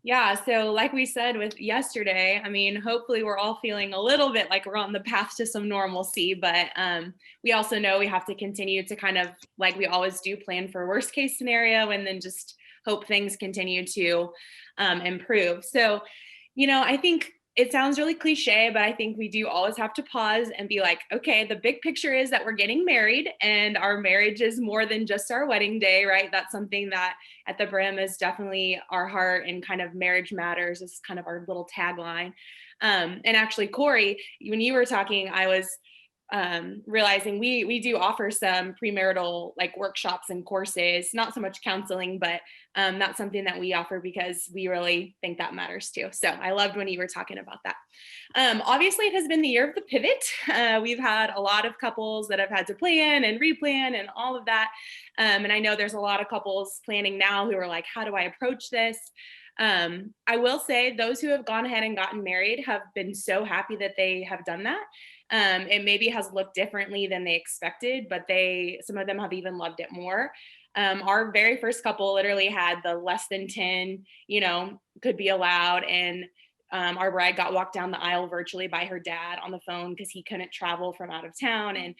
E: Yeah, so like we said with yesterday, hopefully we're all feeling a little bit like we're on the path to some normalcy, but we also know we have to continue to kind of, like we always do, plan for worst case scenario and then just hope things continue to improve. So, I think it sounds really cliche, but I think we do always have to pause and be like, okay, the big picture is that we're getting married and our marriage is more than just our wedding day, right? That's something that at the Brim is definitely our heart, and kind of marriage matters is kind of our little tagline. And actually, Corey, when you were talking, I was realizing we do offer some premarital like workshops and courses, not so much counseling, but that's something that we offer because we really think that matters too. So I loved when you were talking about that. Obviously it has been the year of the pivot. We've had a lot of couples that have had to plan and replan and all of that. And I know there's a lot of couples planning now who are like, how do I approach this? I will say those who have gone ahead and gotten married have been so happy that they have done that. It maybe has looked differently than they expected, but some of them have even loved it more. Our very first couple literally had the less than 10, could be allowed. And our bride got walked down the aisle virtually by her dad on the phone because he couldn't travel from out of town. And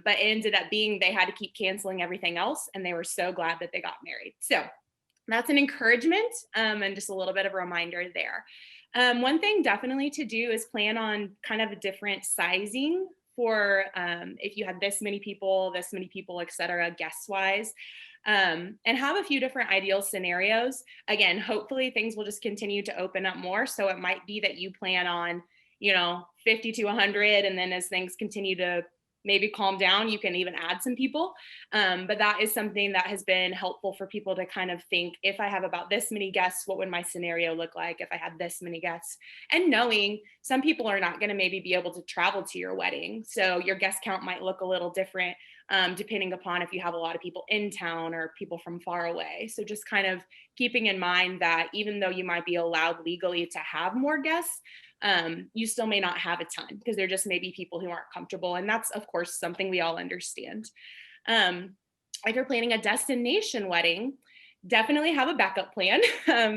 E: but it ended up being they had to keep canceling everything else. And they were so glad that they got married. So that's an encouragement and just a little bit of a reminder there. One thing definitely to do is plan on kind of a different sizing for if you have this many people, et cetera, guest wise, and have a few different ideal scenarios. Again, hopefully things will just continue to open up more. So it might be that you plan on, 50 to 100. And then as things continue to maybe calm down, you can even add some people. But that is something that has been helpful for people to kind of think, if I have about this many guests, what would my scenario look like if I had this many guests? And knowing some people are not going to maybe be able to travel to your wedding. So your guest count might look a little different depending upon if you have a lot of people in town or people from far away. So just kind of keeping in mind that even though you might be allowed legally to have more guests, you still may not have a ton because there just may be people who aren't comfortable. And that's, of course, something we all understand. if you're planning a destination wedding, definitely have a backup plan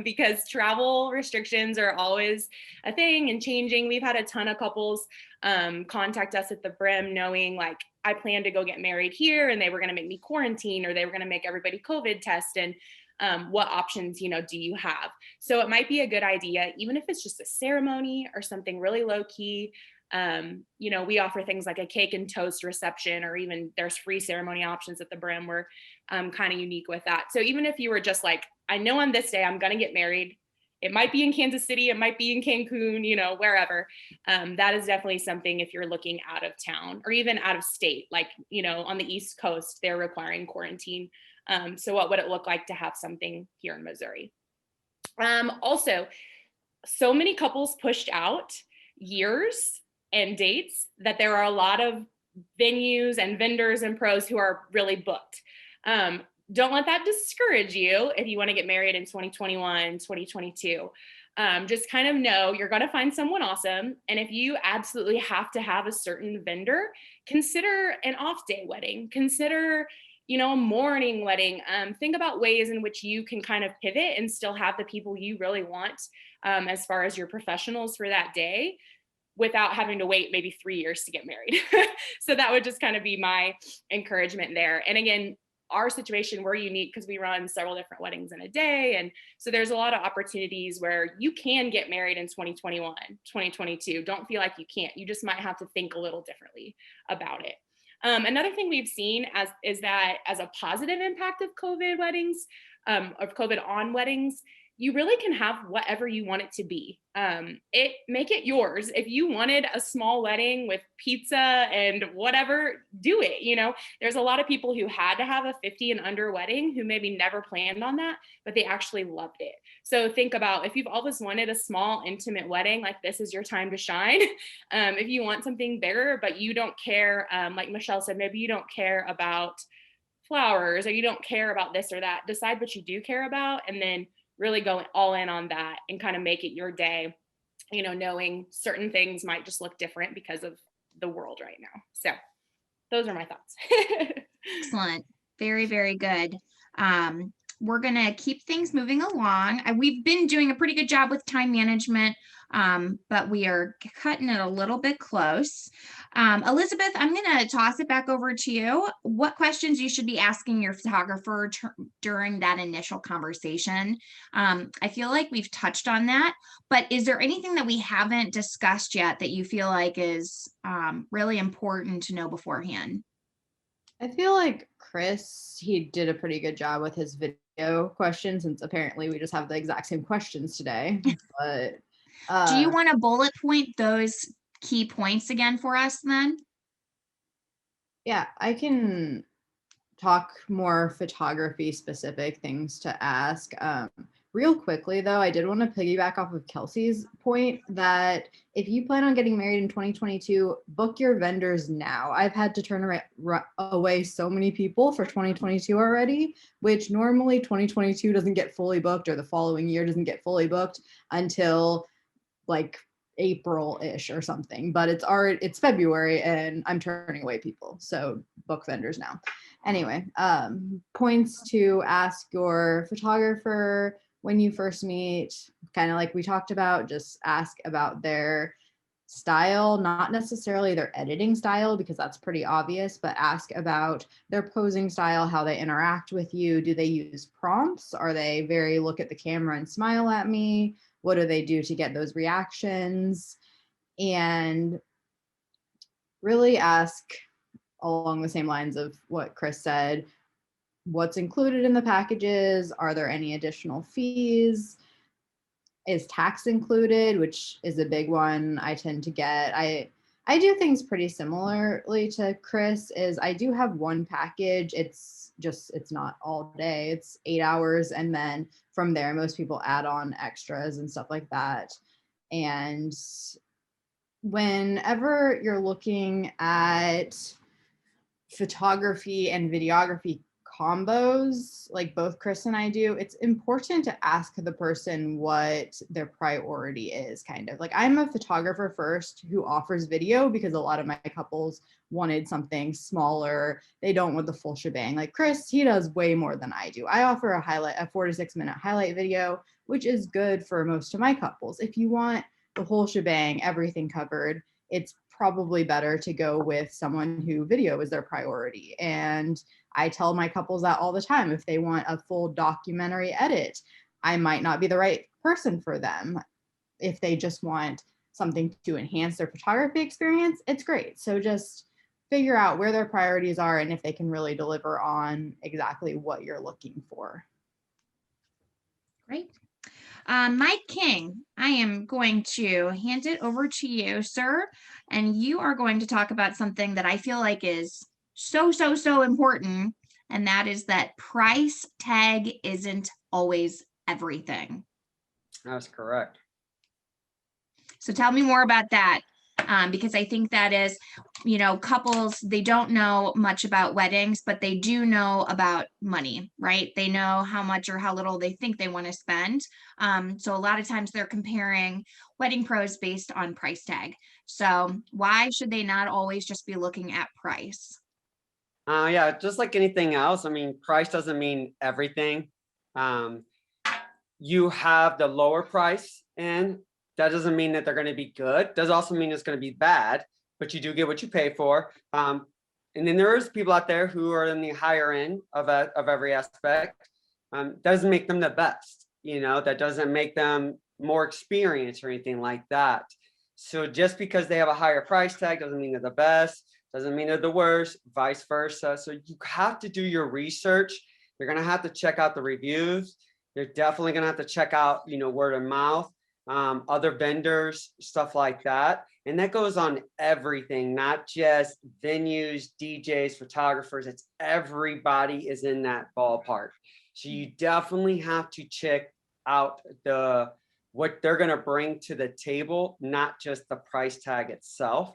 E: because travel restrictions are always a thing and changing. We've had a ton of couples contact us at the Brim knowing like, I plan to go get married here and they were going to make me quarantine, or they were going to make everybody COVID test, and what options, do you have? So it might be a good idea, even if it's just a ceremony or something really low key. We offer things like a cake and toast reception, or even there's free ceremony options at the Brim. We're kind of unique with that. So even if you were just like, I know on this day I'm going to get married, it might be in Kansas City, it might be in Cancun, wherever. That is definitely something if you're looking out of town or even out of state, like, on the East Coast, they're requiring quarantine. So what would it look like to have something here in Missouri? Also, so many couples pushed out years and dates that there are a lot of venues and vendors and pros who are really booked. Don't let that discourage you if you want to get married in 2021, 2022. Just kind of know you're going to find someone awesome. And if you absolutely have to have a certain vendor, consider an off-day wedding. Consider, a morning wedding. Think about ways in which you can kind of pivot and still have the people you really want as far as your professionals for that day, without having to wait maybe 3 years to get married. So that would just kind of be my encouragement there. And again, our situation, we're unique because we run several different weddings in a day. And so there's a lot of opportunities where you can get married in 2021, 2022. Don't feel like you can't. You just might have to think a little differently about it. Another thing we've seen is that as a positive impact of COVID weddings, of COVID on weddings, you really can have whatever you want it to be. Make it yours. If you wanted a small wedding with pizza and whatever, do it. There's a lot of people who had to have a 50 and under wedding who maybe never planned on that, but they actually loved it. So think about if you've always wanted a small, intimate wedding, like this is your time to shine. If you want something bigger, but you don't care, like Michelle said, maybe you don't care about flowers or you don't care about this or that, decide what you do care about and then really go all in on that and kind of make it your day, knowing certain things might just look different because of the world right now. So those are my thoughts.
A: Excellent. Very, very good. We're going to keep things moving along. We've been doing a pretty good job with time management, but we are cutting it a little bit close. Elizabeth, I'm going to toss it back over to you. What questions you should be asking your photographer during that initial conversation? I feel like we've touched on that, but is there anything that we haven't discussed yet that you feel like is really important to know beforehand?
F: I feel like Chris, he did a pretty good job with his video questions, since apparently we just have the exact same questions today. But
A: do you want to bullet point those key points again for us then?
F: Yeah, I can talk more photography specific things to ask. Real quickly though, I did want to piggyback off of Kelsey's point that if you plan on getting married in 2022, book your vendors now. I've had to turn away so many people for 2022 already, which normally 2022 doesn't get fully booked, or the following year doesn't get fully booked until like April-ish or something, but it's February and I'm turning away people. So book vendors now. Anyway, points to ask your photographer when you first meet, kind of like we talked about, just ask about their style, not necessarily their editing style, because that's pretty obvious, but ask about their posing style, how they interact with you. Do they use prompts? Are they very look at the camera and smile at me? What do they do to get those reactions? And really ask along the same lines of what Chris said, what's included in the packages? Are there any additional fees? Is tax included, which is a big one I tend to get. I do things pretty similarly to Chris. Is I do have one package. It's not all day. It's 8 hours. And then from there, most people add on extras and stuff like that. And whenever you're looking at photography and videography combos, like both Chris and I do, it's important to ask the person what their priority is, kind of. Like, I'm a photographer first who offers video because a lot of my couples wanted something smaller. They don't want the full shebang. Like Chris, he does way more than I do. I offer a 4 to 6 minute highlight video, which is good for most of my couples. If you want the whole shebang, everything covered, it's probably better to go with someone who video is their priority. And I tell my couples that all the time. If they want a full documentary edit, I might not be the right person for them. If they just want something to enhance their photography experience, it's great. So just figure out where their priorities are and if they can really deliver on exactly what you're looking for.
A: Great. Mike King, I am going to hand it over to you, sir, and you are going to talk about something that I feel like is so important, and that is that price tag isn't always everything.
C: That's correct.
A: So tell me more about that, because I think that is, couples, they don't know much about weddings, but they do know about money, right? They know how much or how little they think they want to spend. So a lot of times they're comparing wedding pros based on price tag. So why should they not always just be looking at price?
C: Yeah, just like anything else. I mean, price doesn't mean everything. You have the lower price, and that doesn't mean that they're going to be good. Does also mean it's going to be bad, but you do get what you pay for. And then there's people out there who are in the higher end of every aspect. Doesn't make them the best, that doesn't make them more experienced or anything like that. So just because they have a higher price tag doesn't mean they're the best, doesn't mean they're the worst, vice versa. So you have to do your research. You're going to have to check out the reviews. You're definitely going to have to check out, word of mouth, other vendors, stuff like that. And that goes on everything, not just venues, DJs, photographers. It's everybody is in that ballpark. So you definitely have to check out what they're going to bring to the table, not just the price tag itself.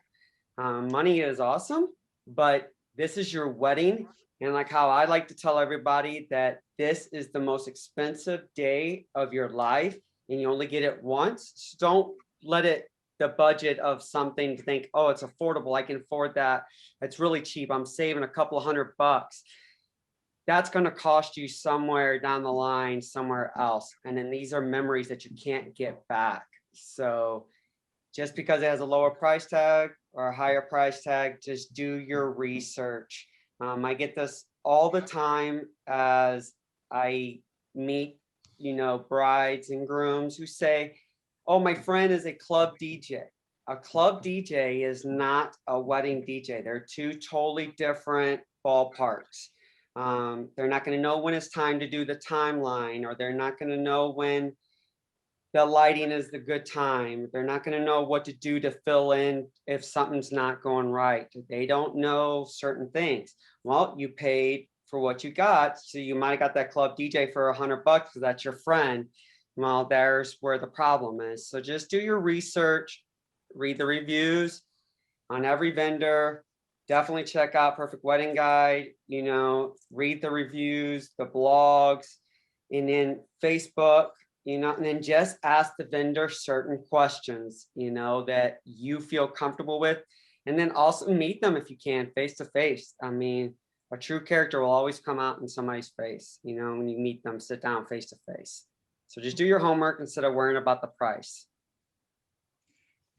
C: Money is awesome, but this is your wedding. And like how I like to tell everybody that this is the most expensive day of your life and you only get it once. So don't let the budget of something to think, oh, it's affordable, I can afford that. It's really cheap. I'm saving a couple of $100. That's going to cost you somewhere down the line, somewhere else. And then these are memories that you can't get back. So just because it has a lower price tag or a higher price tag, just do your research. I get this all the time as I meet, brides and grooms who say, oh, my friend is a club DJ. A club DJ is not a wedding DJ. They're two totally different ballparks. They're not going to know when it's time to do the timeline, or they're not going to know when the lighting is the good time. They're not going to know what to do to fill in if something's not going right. They don't know certain things. Well, you paid for what you got. So you might have got that club DJ for $100 because that's your friend. Well, there's where the problem is. So just do your research, read the reviews on every vendor. Definitely check out Perfect Wedding Guide, read the reviews, the blogs, and then Facebook, and then just ask the vendor certain questions, that you feel comfortable with. And then also meet them if you can, face to face. I mean, a true character will always come out in somebody's face, when you meet them, sit down face to face. So just do your homework instead of worrying about the price.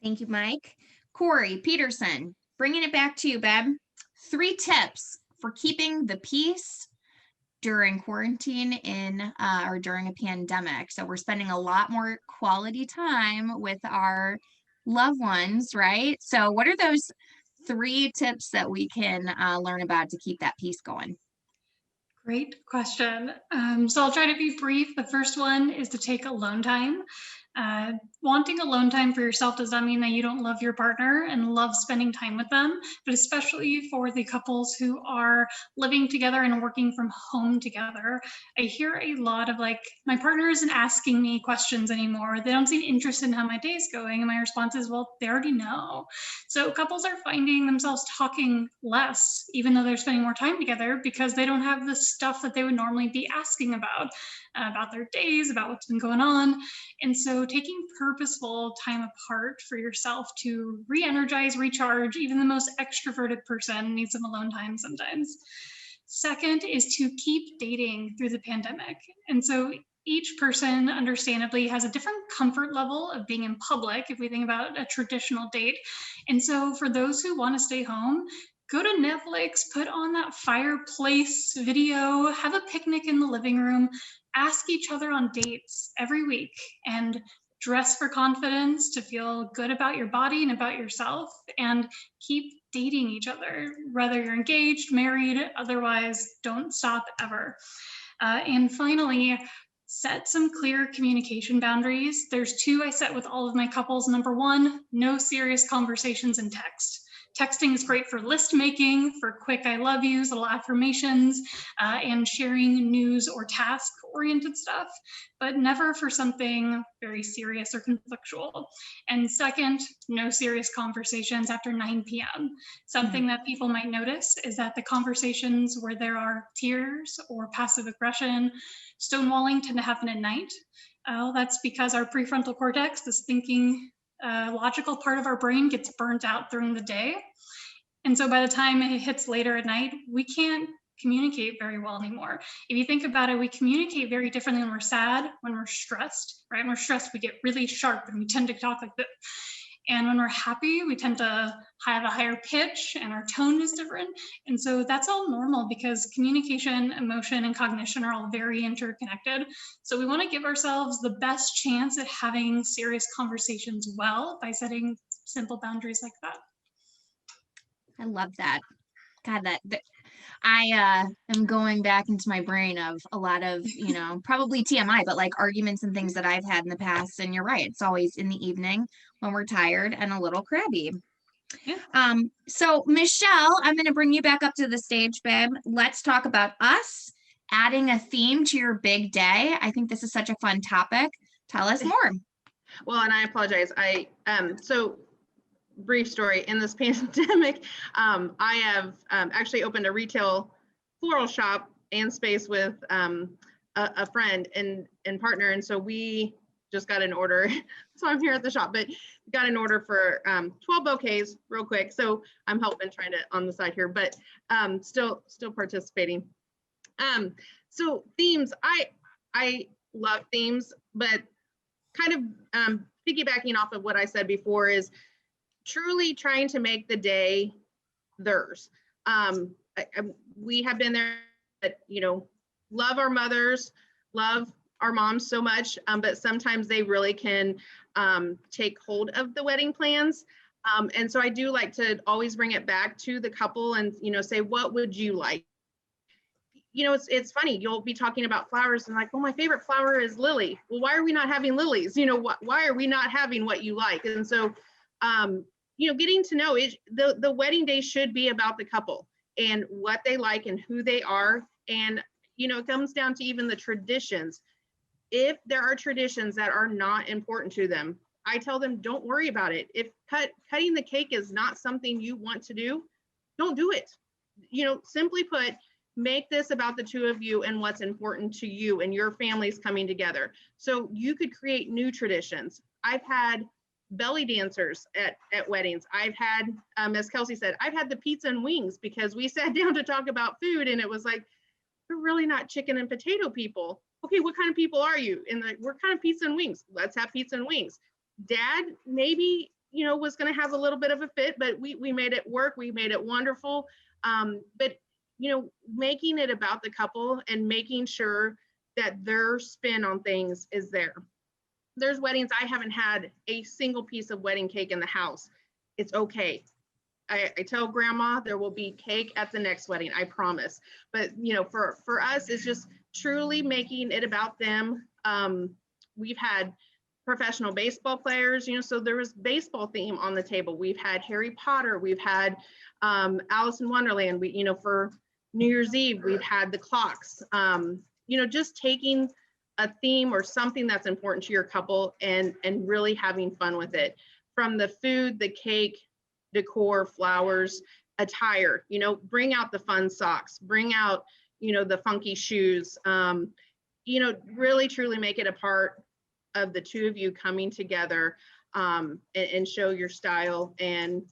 A: Thank you, Mike. Corey Peterson, bringing it back to you, Beb. 3 tips for keeping the peace during quarantine or during a pandemic. So we're spending a lot more quality time with our loved ones, right? So what are those 3 tips that we can learn about to keep that peace going?
G: Great question. So I'll try to be brief. The first one is to take alone time. Wanting alone time for yourself does not mean that you don't love your partner and love spending time with them, but especially for the couples who are living together and working from home together. I hear a lot of like, my partner isn't asking me questions anymore. They don't seem interested in how my day's going. And my response is, well, they already know. So couples are finding themselves talking less, even though they're spending more time together, because they don't have the stuff that they would normally be asking about their days, about what's been going on. And so taking purposeful time apart for yourself to re-energize, recharge, even the most extroverted person needs some alone time sometimes. Second is to keep dating through the pandemic. And so each person understandably has a different comfort level of being in public if we think about a traditional date. And so for those who want to stay home, go to Netflix, put on that fireplace video, have a picnic in the living room, ask each other on dates every week, and dress for confidence to feel good about your body and about yourself, and keep dating each other, whether you're engaged, married, otherwise, don't stop ever. And finally, set some clear communication boundaries. There's two I set with all of my couples. Number one, no serious conversations in text. Texting is great for list making, for quick I love yous, little affirmations, and sharing news or task-oriented stuff, but never for something very serious or conflictual. And second, no serious conversations after 9 p.m. Something that people might notice is that the conversations where there are tears or passive aggression, stonewalling tend to happen at night. That's because our prefrontal cortex, this thinking logical part of our brain, gets burnt out during the day. And so by the time it hits later at night, we can't communicate very well anymore. If you think about it, we communicate very differently when we're sad, when we're stressed, right? When we're stressed, we get really sharp and we tend to talk like this. And when we're happy, we tend to have a higher pitch and our tone is different. And so that's all normal because communication, emotion, and cognition are all very interconnected. So we want to give ourselves the best chance at having serious conversations well by setting simple boundaries like that.
A: I love that. God, that I am going back into my brain of a lot of, probably TMI, but like arguments and things that I've had in the past. And you're right, it's always in the evening when we're tired and a little crabby.
G: Yeah.
A: So Michelle, I'm going to bring you back up to the stage, babe. Let's talk about us adding a theme to your big day. I think this is such a fun topic. Tell us more.
H: Well, and I apologize. So brief story, in this pandemic, I have actually opened a retail floral shop and space with a friend and partner. And so we just got an order. So I'm here at the shop, but got an order for 12 bouquets real quick. So I'm helping, trying to on the side here, but still participating. So themes, I love themes, but kind of piggybacking off of what I said before is truly trying to make the day theirs. We have been there, but, love our mothers, love our moms so much, but sometimes they really can take hold of the wedding plans. And so I do like to always bring it back to the couple and, say, what would you like? It's funny, you'll be talking about flowers and like, well, my favorite flower is lily. Well, why are we not having lilies? Why are we not having what you like? And so, getting to know it, the wedding day should be about the couple and what they like and who they are. And, it comes down to even the traditions. If there are traditions that are not important to them, I tell them, don't worry about it. If cutting the cake is not something you want to do, don't do it. Simply put, make this about the two of you and what's important to you and your families coming together. So you could create new traditions. I've had belly dancers at weddings. I've had, as Kelsie said, I've had the pizza and wings because we sat down to talk about food and it was like, we're really not chicken and potato people. Okay, what kind of people are you? And we're kind of pizza and wings. Let's have pizza and wings. Dad maybe, was going to have a little bit of a fit, but we made it work. We made it wonderful. But, making it about the couple and making sure that their spin on things is there. There's weddings, I haven't had a single piece of wedding cake in the house. It's okay. I tell grandma there will be cake at the next wedding, I promise. But, for us, it's just truly making it about them. We've had professional baseball players, so there was baseball theme on the table. We've had Harry Potter, we've had Alice in Wonderland. For New Year's Eve, we've had the clocks. Just taking a theme or something that's important to your couple and really having fun with it. From the food, the cake, decor, flowers, attire, bring out the fun socks, bring out, the funky shoes, really truly make it a part of the two of you coming together and show your style and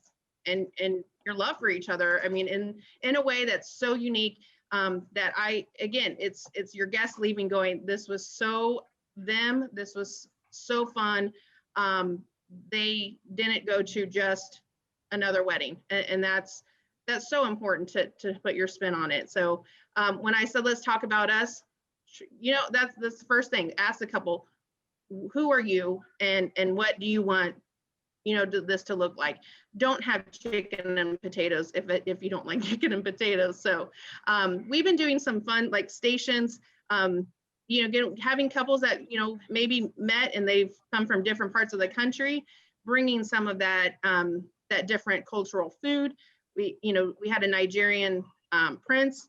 H: your love for each other. I mean, in a way that's so unique that it's your guests leaving going, this was so them, this was so fun. They didn't go to just another wedding, and that's so important to put your spin on it. So when I said let's talk about us, that's the first thing. Ask the couple, who are you and what do you want this to look like? Don't have chicken and potatoes if you don't like chicken and potatoes. So we've been doing some fun like stations, having couples that maybe met and they've come from different parts of the country, bringing some of that that different cultural food. We had a Nigerian prince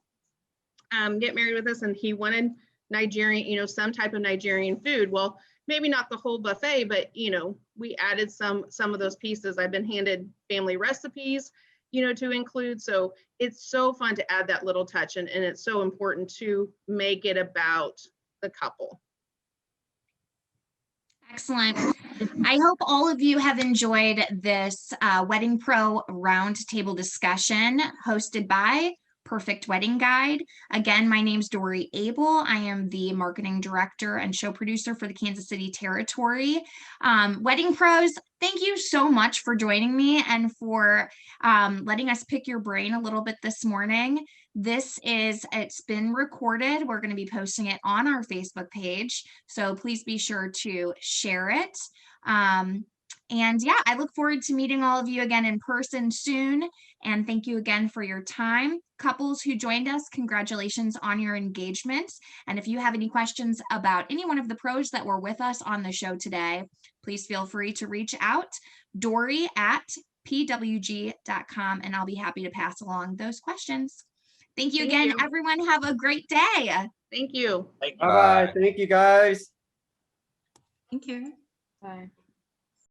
H: get married with us, and he wanted Nigerian, some type of Nigerian food. Well, maybe not the whole buffet, but we added some of those pieces. I've been handed family recipes, to include. So it's so fun to add that little touch, and it's so important to make it about the couple.
A: Excellent. I hope all of you have enjoyed this Wedding Pro Roundtable discussion hosted by Perfect Wedding Guide. Again, my name's Dory Abel. I am the marketing director and show producer for the Kansas City territory. Wedding Pros, thank you so much for joining me and for letting us pick your brain a little bit this morning. It's been recorded. We're going to be posting it on our Facebook page. So please be sure to share it. And yeah, I look forward to meeting all of you again in person soon. And thank you again for your time. Couples who joined us, congratulations on your engagement. And if you have any questions about any one of the pros that were with us on the show today, please feel free to reach out, Dory@pwg.com, and I'll be happy to pass along those questions. Thank you again, everyone. Have a great day.
H: Thank you.
C: Bye-bye. Thank you, guys.
G: Thank you.
F: Bye.